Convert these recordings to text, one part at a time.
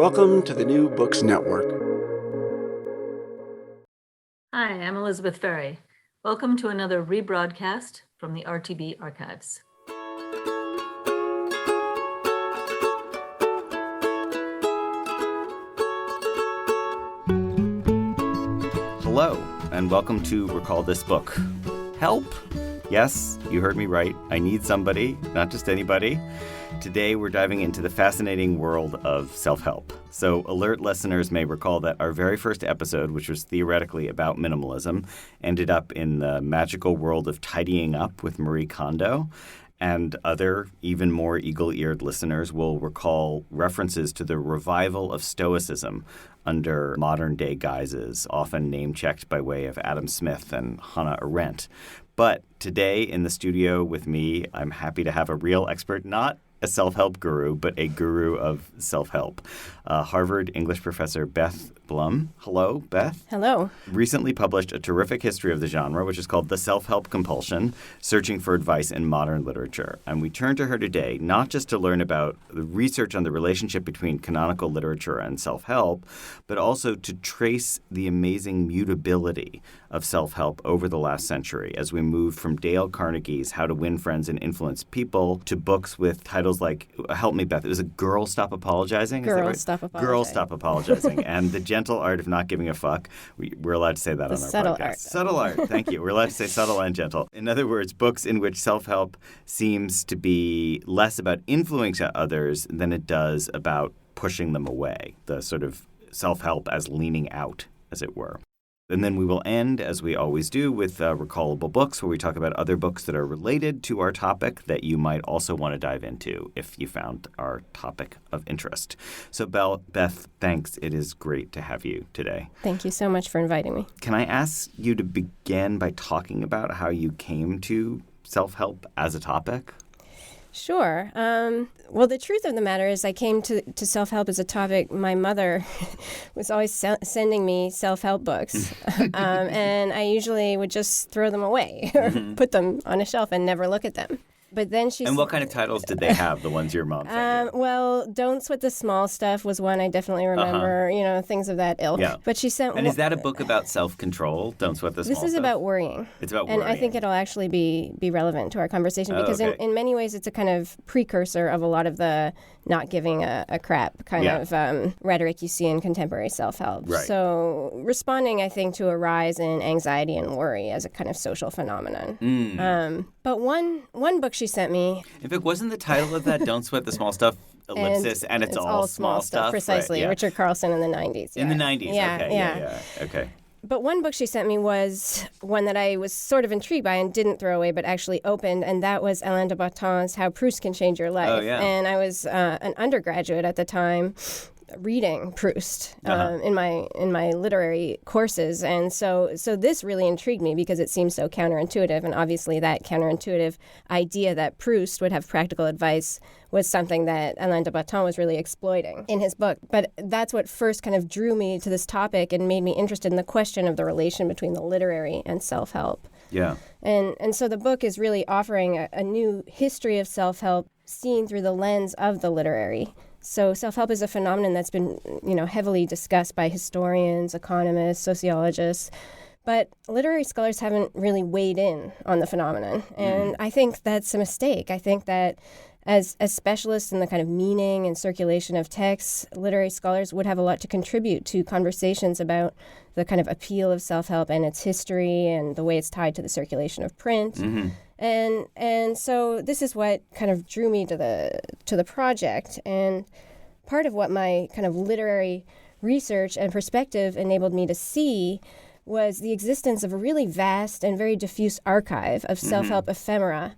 Welcome to the New Books Network. Hi, I'm Elizabeth Ferry. Welcome to another rebroadcast from the RTB archives. Hello, and welcome to Recall This Book. Help! Yes, you heard me right. I need somebody, not just anybody. Today, we're diving into the fascinating world of self-help. So, alert listeners may recall that our very first episode, which was theoretically about minimalism, ended up in the magical world of tidying up with Marie Kondo. And other, even more eagle-eared listeners will recall references to the revival of Stoicism under modern-day guises, often name-checked by way of Adam Smith and Hannah Arendt. But today in the studio with me, I'm happy to have a real expert, not a self-help guru, but a guru of self-help. Harvard English professor Beth Blum. Hello, Beth. Hello. Recently published a terrific history of the genre, which is called The Self-Help Compulsion, Searching for Advice in Modern Literature. And we turn to her today, not just to learn about the research on the relationship between canonical literature and self-help, but also to trace the amazing mutability of self-help over the last century as we move from Dale Carnegie's How to Win Friends and Influence People to books with titles like, help me, Beth, it was a Girl Stop Apologizing? Girl Stop Apologizing. Girl Stop Apologizing. And The Gentle Art of Not Giving a Fuck. We're allowed to say that on our subtle podcast. Art. Subtle art. Thank you. We're allowed to say subtle and gentle. In other words, books in which self-help seems to be less about influencing others than it does about pushing them away. The sort of self-help as leaning out, as it were. And then we will end, as we always do, with Recallable books, where we talk about other books that are related to our topic that you might also want to dive into if you found our topic of interest. So, Beth, thanks. It is great to have you today. Thank you so much for inviting me. Can I ask you to begin by talking about how you came to self-help as a topic? Sure. Well, the truth of the matter is I came to self-help as a topic. My mother was always sending me self-help books, and I usually would just throw them away or put them on a shelf and never look at them. But then she. And what kind of titles did they have, the ones your mom sent you? Well, Don't Sweat the Small Stuff was one I definitely remember, things of that ilk. Yeah. But she sent. And is that a book about self-control? Don't Sweat the Small Stuff? This is about worrying. It's about worrying. And I think it'll actually be relevant to our conversation because in many ways it's a kind of precursor of a lot of the not giving a crap kind of rhetoric you see in contemporary self-help. Right. So responding, I think, to a rise in anxiety and worry as a kind of social phenomenon. But one book she sent me. In fact, wasn't the title of that Don't Sweat the Small Stuff, ellipsis, and it's all small stuff? Precisely. Right, yeah. Richard Carlson in the 90s. In the 90s, Yeah, okay. yeah. Yeah. Okay. But one book she sent me was one that I was sort of intrigued by and didn't throw away but actually opened, and that was Alain de Botton's How Proust Can Change Your Life. Oh, yeah. And I was an undergraduate at the time reading Proust in my literary courses, and so this really intrigued me because it seems so counterintuitive, and obviously that counterintuitive idea that Proust would have practical advice was something that Alain de Botton was really exploiting in his book. But that's what first kind of drew me to this topic and made me interested in the question of the relation between the literary and self-help. Yeah. And so the book is really offering a new history of self-help seen through the lens of the literary. So self-help is a phenomenon that's been, heavily discussed by historians, economists, sociologists, but literary scholars haven't really weighed in on the phenomenon. And I think that's a mistake. I think that as specialists in the kind of meaning and circulation of texts, literary scholars would have a lot to contribute to conversations about the kind of appeal of self-help and its history and the way it's tied to the circulation of print. Mm-hmm. And so this is what kind of drew me to the project, and part of what my kind of literary research and perspective enabled me to see was the existence of a really vast and very diffuse archive of self-help ephemera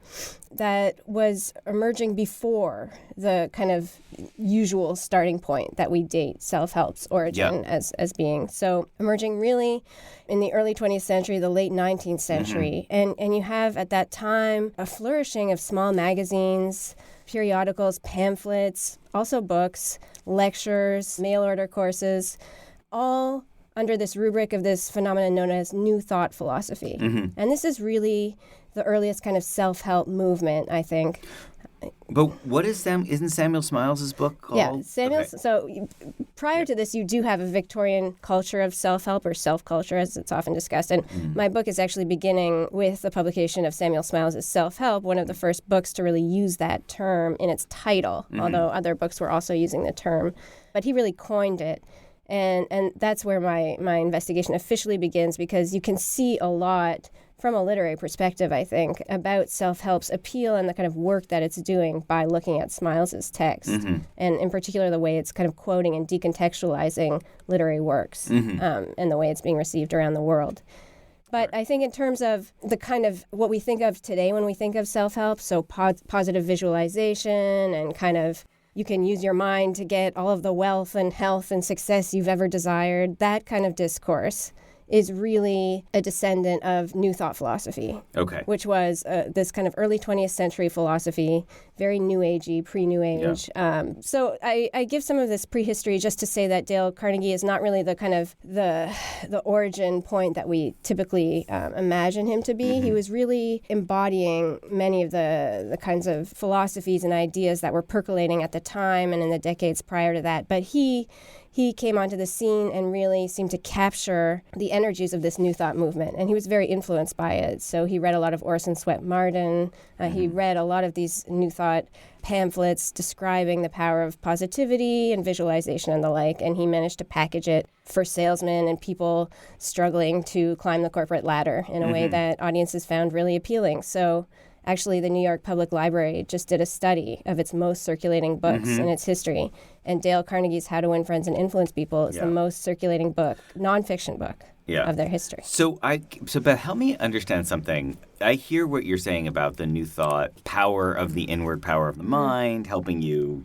that was emerging before the kind of usual starting point that we date self-help's origin as being. So emerging really in the early 20th century, the late 19th century. And you have at that time a flourishing of small magazines, periodicals, pamphlets, also books, lectures, mail order courses, all under this rubric of this phenomenon known as New Thought philosophy. And this is really the earliest kind of self-help movement, I think. But what is isn't Samuel Smiles' book called? Yeah, Samuel. Okay. So prior to this, you do have a Victorian culture of self-help or self-culture, as it's often discussed. And my book is actually beginning with the publication of Samuel Smiles' Self-Help, one of the first books to really use that term in its title, although other books were also using the term. But he really coined it. And that's where my investigation officially begins, because you can see a lot from a literary perspective, I think, about self-help's appeal and the kind of work that it's doing by looking at Smiles' text, and in particular the way it's kind of quoting and decontextualizing literary works, and the way it's being received around the world. But I think in terms of the kind of what we think of today when we think of self-help, so positive visualization and kind of you can use your mind to get all of the wealth and health and success you've ever desired, that kind of discourse is really a descendant of New Thought philosophy, which was this kind of early 20th century philosophy, very New Agey, pre-New Age. Yeah. So I give some of this prehistory just to say that Dale Carnegie is not really the kind of the origin point that we typically imagine him to be. He was really embodying many of the kinds of philosophies and ideas that were percolating at the time and in the decades prior to that. But he came onto the scene and really seemed to capture the energies of this New Thought movement. And he was very influenced by it. So he read a lot of Orson Swett Marden. He read a lot of these New Thought pamphlets describing the power of positivity and visualization and the like. And he managed to package it for salesmen and people struggling to climb the corporate ladder in a way that audiences found really appealing. So actually, the New York Public Library just did a study of its most circulating books in its history. And Dale Carnegie's How to Win Friends and Influence People is the most circulating book, nonfiction book of their history. So Beth, help me understand something. I hear what you're saying about the New Thought power of the inward power of the mind, helping you,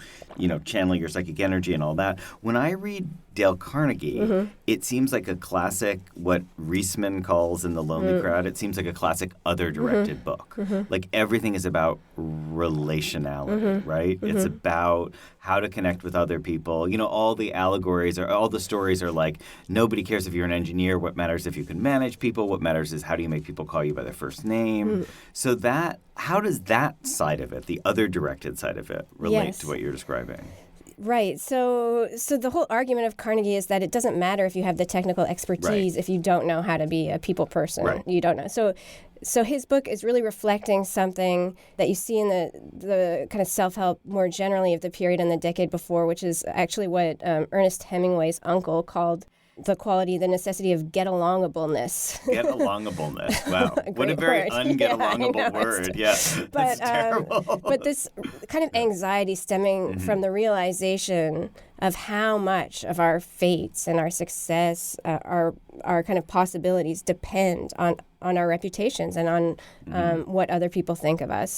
channel your psychic energy and all that. When I read Dale Carnegie, it seems like a classic, what Reisman calls in The Lonely Crowd, it seems like a classic other-directed book. Like everything is about relationality, right? It's about how to connect with other people. All the allegories all the stories are like, nobody cares if you're an engineer. What matters if you can manage people? What matters is how do you make people call you by their first name? So how does that side of it, the other directed side of it, relate to what you're describing? Right. So the whole argument of Carnegie is that it doesn't matter if you have the technical expertise if you don't know how to be a people person. Right. You don't know. So his book is really reflecting something that you see in the kind of self-help more generally of the period and the decade before, which is actually what Ernest Hemingway's uncle called the necessity of get-alongableness. Get-alongableness. Wow. What a very unget-alongable word. Yeah, that's terrible. But this kind of anxiety stemming from the realization of how much of our fates and our success, our kind of possibilities depend on our reputations and on what other people think of us.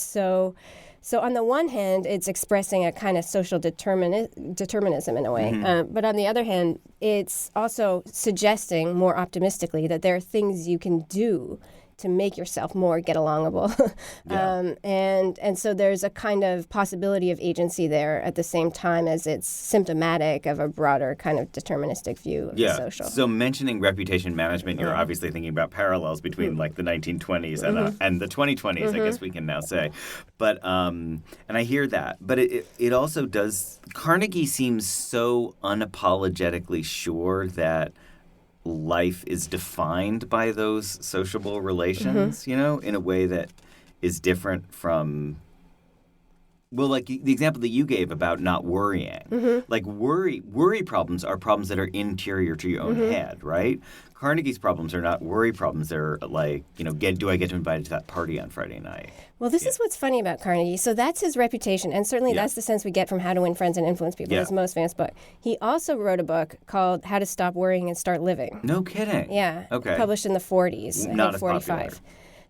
So on the one hand, it's expressing a kind of social determinism in a way. But on the other hand, it's also suggesting more optimistically that there are things you can do to make yourself more get-alongable. And so there's a kind of possibility of agency there at the same time as it's symptomatic of a broader kind of deterministic view of the social. So mentioning reputation management, you're obviously thinking about parallels between like the 1920s and the 2020s, I guess we can now say. But and I hear that. But it also does, Carnegie seems so unapologetically sure that life is defined by those sociable relations, in a way that is different from, well, like the example that you gave about not worrying. Like worry problems are problems that are interior to your own head, right? Carnegie's problems are not worry problems. They're like, do I get invited to that party on Friday night? Well, this is what's funny about Carnegie. So that's his reputation, and certainly that's the sense we get from How to Win Friends and Influence People, his most famous book. He also wrote a book called How to Stop Worrying and Start Living. No kidding. Yeah. Okay. Published in the 40s, Not I think as 45. popular.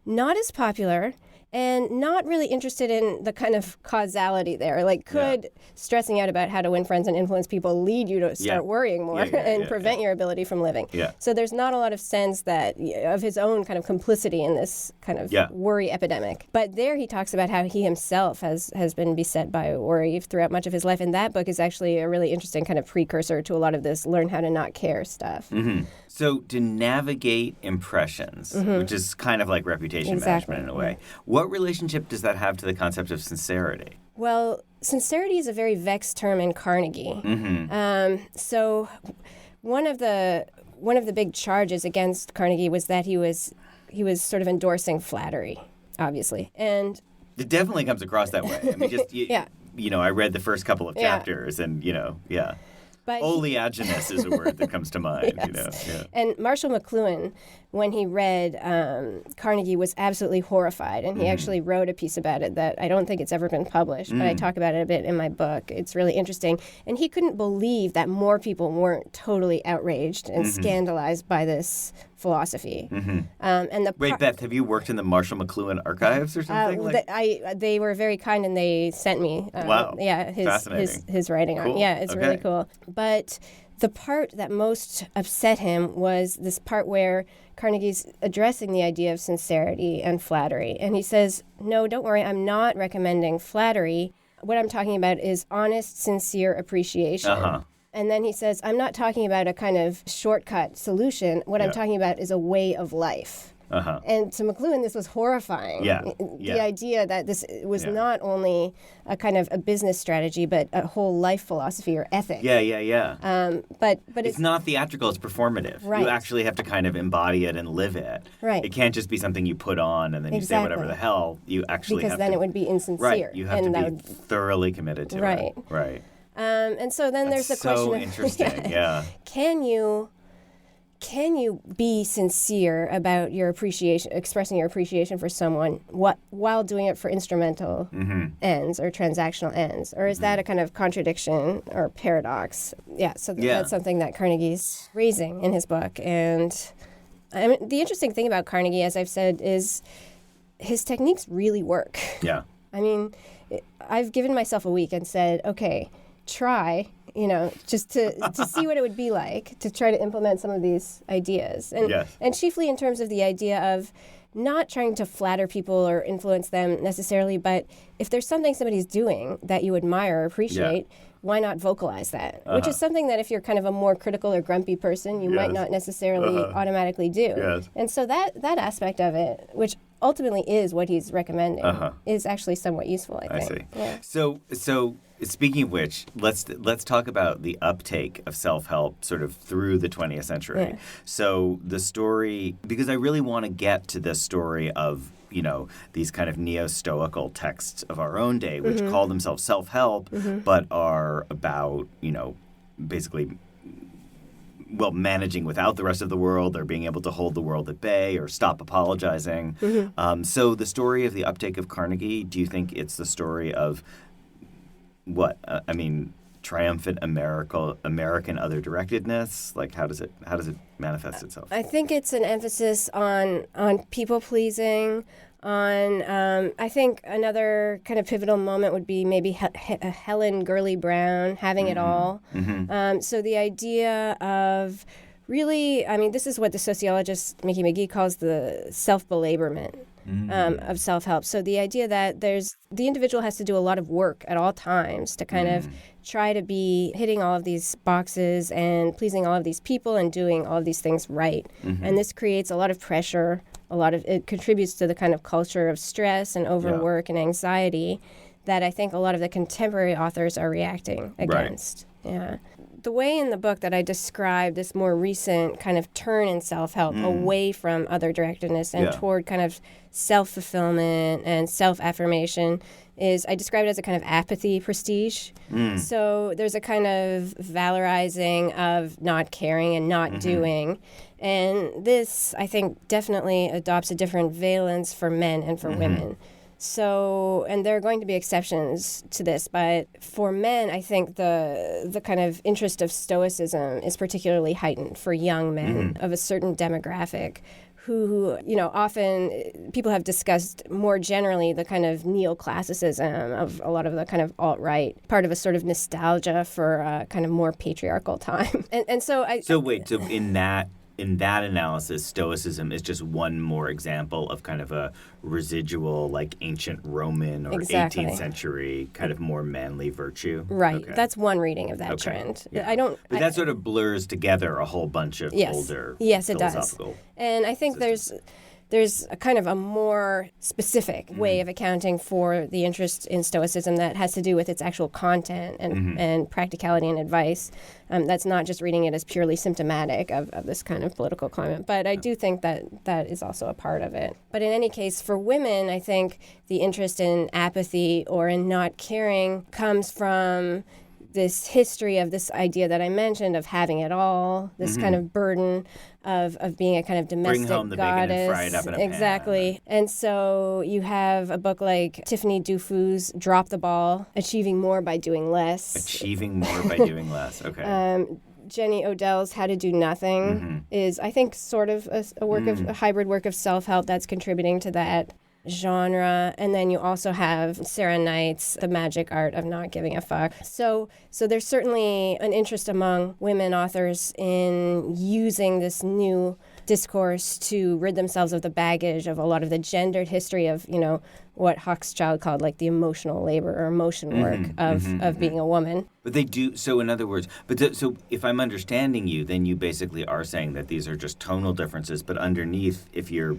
Not as popular. And not really interested in the kind of causality there. Like, could stressing out about how to win friends and influence people lead you to start worrying more and prevent your ability from living? Yeah. So there's not a lot of sense that of his own kind of complicity in this kind of worry epidemic. But there he talks about how he himself has been beset by worry throughout much of his life. And that book is actually a really interesting kind of precursor to a lot of this learn how to not care stuff. So to navigate impressions, which is kind of like reputation management in a way, What relationship does that have to the concept of sincerity? Well, sincerity is a very vexed term in Carnegie. So one of the big charges against Carnegie was that he was sort of endorsing flattery, obviously. And it definitely comes across that way. I mean, just, I read the first couple of chapters and, But oleaginous is a word that comes to mind, yes. And Marshall McLuhan, when he read Carnegie, was absolutely horrified. And he actually wrote a piece about it that I don't think it's ever been published, but I talk about it a bit in my book. It's really interesting. And he couldn't believe that more people weren't totally outraged and scandalized by this philosophy. Wait, Beth, have you worked in the Marshall McLuhan archives or something? They were very kind and they sent me his writing cool. on. Yeah, it's really cool. But the part that most upset him was this part where Carnegie's addressing the idea of sincerity and flattery. And he says, no, don't worry, I'm not recommending flattery. What I'm talking about is honest, sincere appreciation. And then he says, I'm not talking about a kind of shortcut solution. What I'm talking about is a way of life. And to McLuhan, this was horrifying. The idea that this was not only a kind of a business strategy, but a whole life philosophy or ethic. But it's not theatrical, it's performative. Right. You actually have to kind of embody it and live it. Right. It can't just be something you put on and then you say whatever the hell. You actually because then it would be insincere. Right. You have to be thoroughly committed to it. Right. And so then there's the question so of interesting. Can you be sincere about your appreciation, expressing your appreciation for someone while doing it for instrumental ends or transactional ends? Or is that a kind of contradiction or paradox? That's something that Carnegie's raising in his book. And I mean, the interesting thing about Carnegie, as I've said, is his techniques really work. Yeah. I mean, I've given myself a week and said, okay, try, just to see what it would be like to try to implement some of these ideas. And chiefly in terms of the idea of not trying to flatter people or influence them necessarily, but if there's something somebody's doing that you admire or appreciate, why not vocalize that? Which is something that if you're kind of a more critical or grumpy person, you might not necessarily automatically do. And so that aspect of it, which ultimately is what he's recommending, is actually somewhat useful, I think. I see. So speaking of which, let's talk about the uptake of self-help sort of through the 20th century. So the story, because I really want to get to this story of, these kind of neo-stoical texts of our own day, which call themselves self-help, but are about, basically, managing without the rest of the world, or being able to hold the world at bay or stop apologizing. So the story of the uptake of Carnegie, do you think it's the story of triumphant American other-directedness? Like, how does it manifest itself? I think it's an emphasis on people-pleasing, I think another kind of pivotal moment would be maybe Helen Gurley Brown having it all. So the idea of really, this is what the sociologist Mickey McGee calls the self-belaborment of self-help. So the idea that the individual has to do a lot of work at all times to kind of try to be hitting all of these boxes and pleasing all of these people and doing all of these things right. And this creates a lot of pressure. It contributes to the kind of culture of stress and overwork and anxiety that I think a lot of the contemporary authors are reacting against. The way in the book that I describe this more recent kind of turn in self-help away from other-directedness and toward kind of self-fulfillment and self-affirmation is I describe it as a kind of apathy prestige. So there's a kind of valorizing of not caring and not doing. And this, I think, definitely adopts a different valence for men and for women. So, and there are going to be exceptions to this, but for men, I think the kind of interest of Stoicism is particularly heightened for young men of a certain demographic who, often people have discussed more generally the kind of neoclassicism of a lot of the kind of alt-right, part of a sort of nostalgia for a kind of more patriarchal time. And so in that analysis, Stoicism is just one more example of kind of a residual, like ancient Roman or 18th century kind of more manly virtue. Right. Okay. That's one reading of that trend. Yeah. But that sort of blurs together a whole bunch of older Yes, it philosophical. does. And I think there's there's a kind of a more specific way of accounting for the interest in Stoicism that has to do with its actual content and practicality and advice. That's not just reading it as purely symptomatic of this kind of political climate. But I do think that is also a part of it. But in any case, for women, I think the interest in apathy or in not caring comes from this history of this idea that I mentioned of having it all, this kind of burden of being a kind of domestic Bring home the goddess. bacon and fry it up in a pan. Exactly. And so you have a book like Tiffany Dufu's Drop the Ball, Achieving More by Doing Less. Achieving more by doing less. Okay. Jenny Odell's How to Do Nothing is, I think, sort of a work of a hybrid work of self-help that's contributing to that genre. And then you also have Sarah Knight's The Magic Art of Not Giving a Fuck. So there's certainly an interest among women authors in using this new discourse to rid themselves of the baggage of a lot of the gendered history of, what Hochschild called like the emotional labor or emotion work of being a woman. But they do, so in other words, so if I'm understanding you, then you basically are saying that these are just tonal differences, but underneath, if you're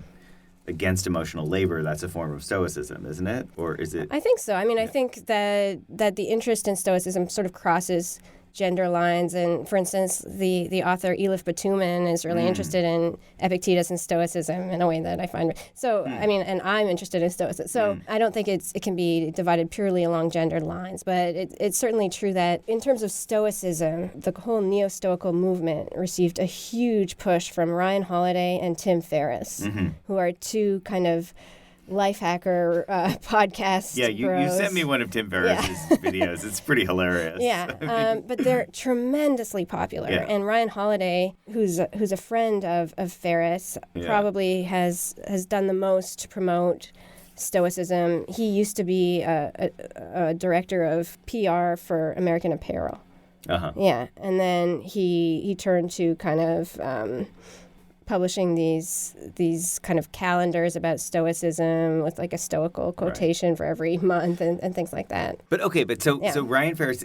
against emotional labor, that's a form of Stoicism, isn't it? Or is it? I think so. I mean, I think that the interest in Stoicism sort of crosses gender lines. And for instance, the author Elif Batuman is really interested in Epictetus and Stoicism in a way that I find. So, I mean, and I'm interested in Stoicism. So I don't think it can be divided purely along gendered lines. But it's certainly true that in terms of Stoicism, the whole neo-Stoical movement received a huge push from Ryan Holiday and Tim Ferriss, who are two kind of life hacker podcast you sent me one of Tim Ferriss's videos. It's pretty hilarious. Yeah, but they're tremendously popular. Yeah. And Ryan Holiday, who's a friend of Ferriss, probably has done the most to promote Stoicism. He used to be a director of PR for American Apparel. Yeah, and then he turned to kind of publishing these kind of calendars about Stoicism with like a Stoical quotation for every month and things like that. But so Ryan Ferriss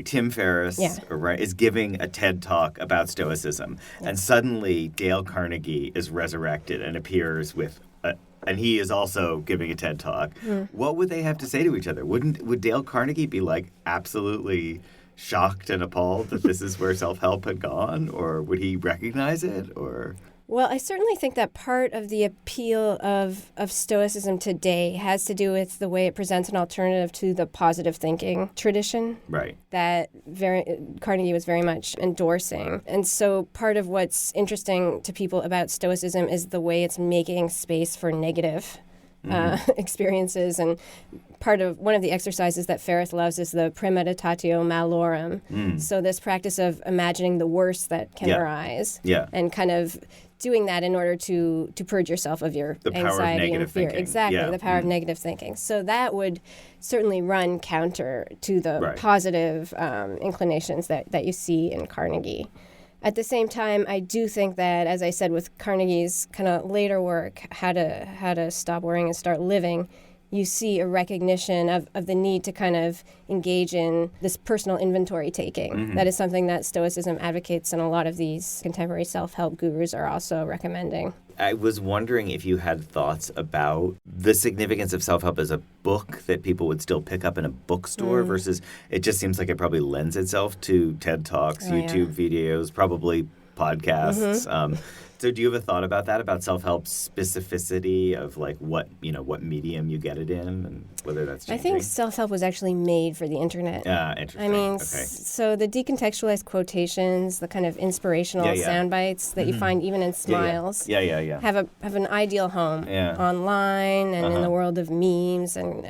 Tim Ferriss is giving a TED Talk about Stoicism, and suddenly Dale Carnegie is resurrected and appears with and he is also giving a TED Talk. What would they have to say to each other? Would Dale Carnegie be like absolutely shocked and appalled that this is where self-help had gone, or would he recognize it, or? Well, I certainly think that part of the appeal of Stoicism today has to do with the way it presents an alternative to the positive thinking tradition. Right. That Carnegie was very much endorsing. And so part of what's interesting to people about Stoicism is the way it's making space for negative experiences. And one of the exercises that Ferriss loves is the premeditatio malorum. So this practice of imagining the worst that can arise and kind of doing that in order to purge yourself of your anxiety and fear. Thinking. Exactly, the power of negative thinking. So that would certainly run counter to the positive inclinations that you see in Carnegie. At the same time, I do think that, as I said, with Carnegie's kind of later work, How to Stop Worrying and Start Living, you see a recognition of the need to kind of engage in this personal inventory taking. That is something that Stoicism advocates, and a lot of these contemporary self-help gurus are also recommending. I was wondering if you had thoughts about the significance of self-help as a book that people would still pick up in a bookstore versus it just seems like it probably lends itself to TED Talks, YouTube videos, probably podcasts. So do you have a thought about that, about self-help specificity of like what medium you get it in and whether that's changing? I think self-help was actually made for the internet. Interesting. I mean, okay. So the decontextualized quotations, the kind of inspirational sound bites that you find even in Smiles have an ideal home online and in the world of memes and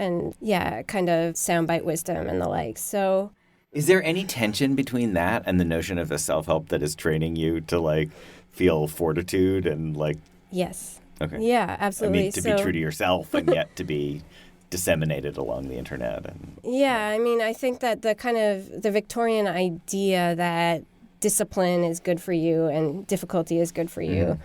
kind of soundbite wisdom and the like. So is there any tension between that and the notion of a self-help that is training you to like feel fortitude and like? Yes. Okay. Yeah, absolutely. I mean, to be true to yourself and yet to be disseminated along the internet. Yeah, I mean, I think that the Victorian idea that discipline is good for you and difficulty is good for you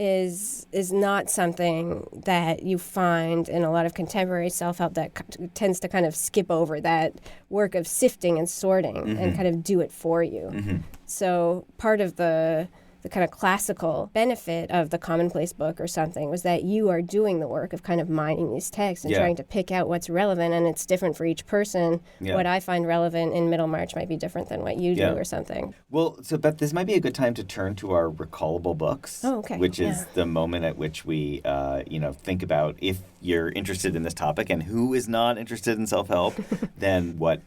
is not something that you find in a lot of contemporary self-help that tends to kind of skip over that work of sifting and sorting and kind of do it for you. So part of the kind of classical benefit of the commonplace book or something was that you are doing the work of kind of mining these texts and trying to pick out what's relevant, and it's different for each person. What I find relevant in Middlemarch might be different than what you do or something. Well, so Beth, this might be a good time to turn to our Recallable books, which is the moment at which we, think about if you're interested in this topic and who is not interested in self-help, then what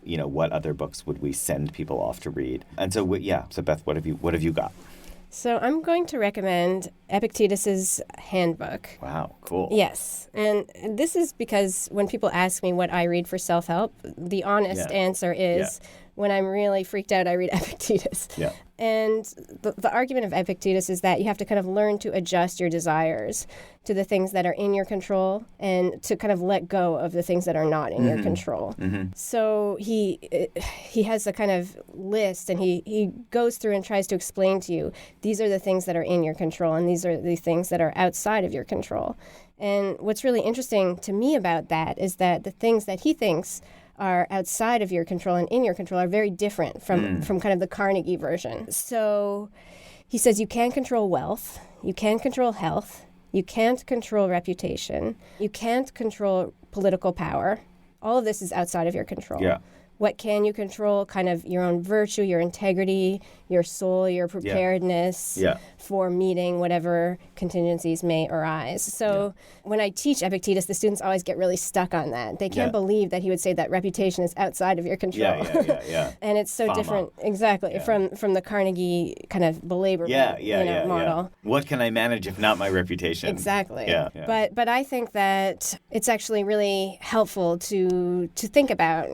other books would we send people off to read? And so, so Beth, what have you got? So I'm going to recommend Epictetus's Handbook. Wow, cool. Yes. And this is because when people ask me what I read for self-help, the honest answer is when I'm really freaked out, I read Epictetus. Yeah. And the argument of Epictetus is that you have to kind of learn to adjust your desires to the things that are in your control and to kind of let go of the things that are not in your control. So he has a kind of list, and he goes through and tries to explain to you, these are the things that are in your control and these are the things that are outside of your control. And what's really interesting to me about that is that the things that he thinks are outside of your control and in your control are very different from kind of the Carnegie version. So he says you can control wealth, you can control health, you can't control reputation, you can't control political power. All of this is outside of your control. Yeah. What can you control? Kind of your own virtue, your integrity, your soul, your preparedness for meeting whatever contingencies may arise. So when I teach Epictetus, the students always get really stuck on that. They can't believe that he would say that reputation is outside of your control. And it's so different, from the Carnegie kind of belaborment model. What can I manage if not my reputation? Exactly. But I think that it's actually really helpful to think about,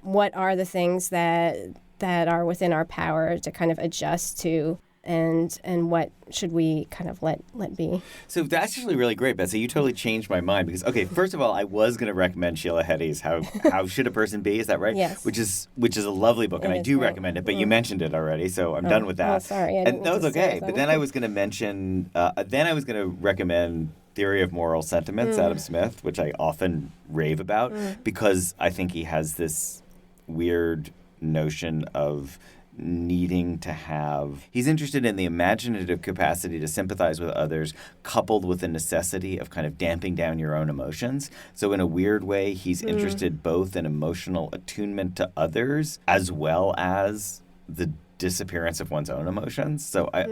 what are the things that are within our power to kind of adjust to, and what should we kind of let be. So that's actually really great, Beth. So you totally changed my mind because, first of all, I was going to recommend Sheila Heti's How Should a Person Be? Is that right? Yes. Which is a lovely book, and I do recommend it, but you mentioned it already, so I'm done with that. Oh, sorry. No, it's okay. But then I was going to mention, recommend Theory of Moral Sentiments, Adam Smith, which I often rave about because I think he has this weird notion of needing to have... He's interested in the imaginative capacity to sympathize with others, coupled with the necessity of kind of damping down your own emotions. So in a weird way, he's interested both in emotional attunement to others as well as the disappearance of one's own emotions. So I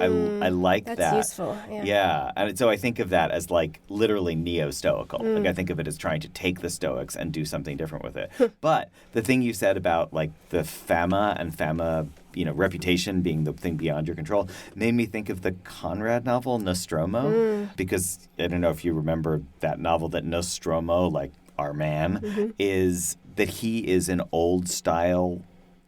like that. That's useful. Yeah. And so I think of that as like literally neo-Stoical. Like I think of it as trying to take the Stoics and do something different with it. But the thing you said about like the fama, reputation being the thing beyond your control made me think of the Conrad novel Nostromo, because I don't know if you remember that novel, that Nostromo, like our man, is that he is an old style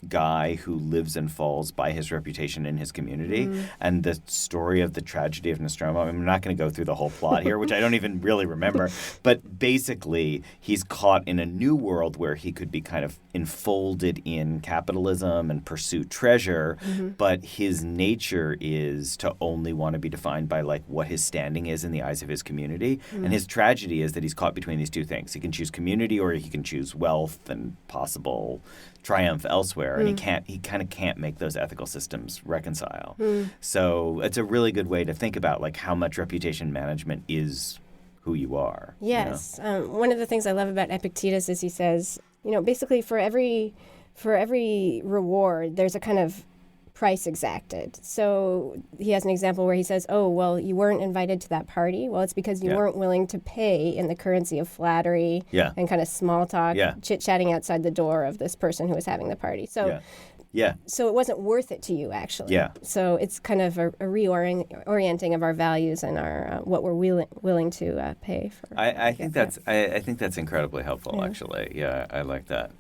guy who lives and falls by his reputation in his community. And the story of the tragedy of Nostromo, I'm not going to go through the whole plot here, which I don't even really remember, but basically he's caught in a new world where he could be kind of enfolded in capitalism and pursue treasure, but his nature is to only want to be defined by like what his standing is in the eyes of his community. And his tragedy is that he's caught between these two things. He can choose community or he can choose wealth and possible triumph elsewhere, and he kind of can't make those ethical systems reconcile. So it's a really good way to think about like how much reputation management is who you are. Yes. One of the things I love about Epictetus is he says, basically for every reward, there's a kind of price exacted. So he has an example where he says, oh, well, you weren't invited to that party. Well, it's because you weren't willing to pay in the currency of flattery and kind of small talk, chit-chatting outside the door of this person who was having the party. So so it wasn't worth it to you, actually. Yeah. So it's kind of a reorienting of our values and our what we're willing to pay for. I think that's incredibly helpful, actually. Yeah, I like that.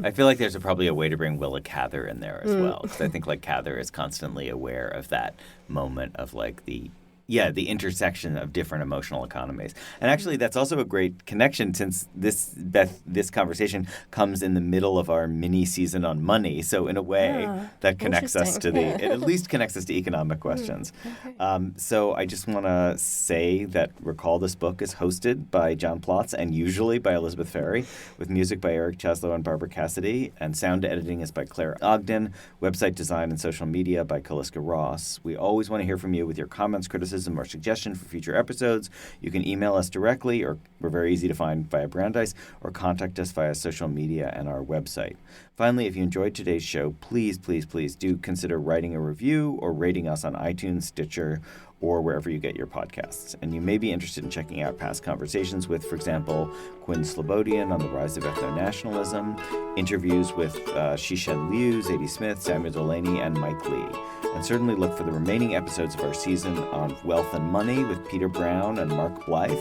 I feel like there's probably a way to bring Willa Cather in there as well, because I think like Cather is constantly aware of that moment of like the Yeah, the intersection of different emotional economies. And actually, that's also a great connection since this conversation comes in the middle of our mini season on money. So in a way, that connects us to it at least connects us to economic questions. Okay. So I just want to say that Recall This Book is hosted by John Plotz and usually by Elizabeth Ferry, with music by Eric Cheslow and Barbara Cassidy, and sound editing is by Claire Ogden, website design and social media by Kaliska Ross. We always want to hear from you with your comments, criticism, or suggestion for future episodes. You can email us directly, or we're very easy to find via Brandeis, or contact us via social media and our website. Finally, if you enjoyed today's show, please, please, please do consider writing a review or rating us on iTunes, Stitcher, or wherever you get your podcasts. And you may be interested in checking out past conversations with, for example, Quinn Slobodian on the rise of ethno-nationalism, interviews with Shishen Liu, Zadie Smith, Samuel Delaney, and Mike Lee. And certainly look for the remaining episodes of our season on wealth and money with Peter Brown and Mark Blythe,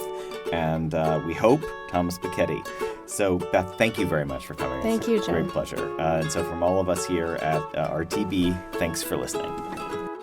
and we hope Thomas Piketty. So, Beth, thank you very much for coming. Thank you, John. Great pleasure. And so from all of us here at RTB, thanks for listening.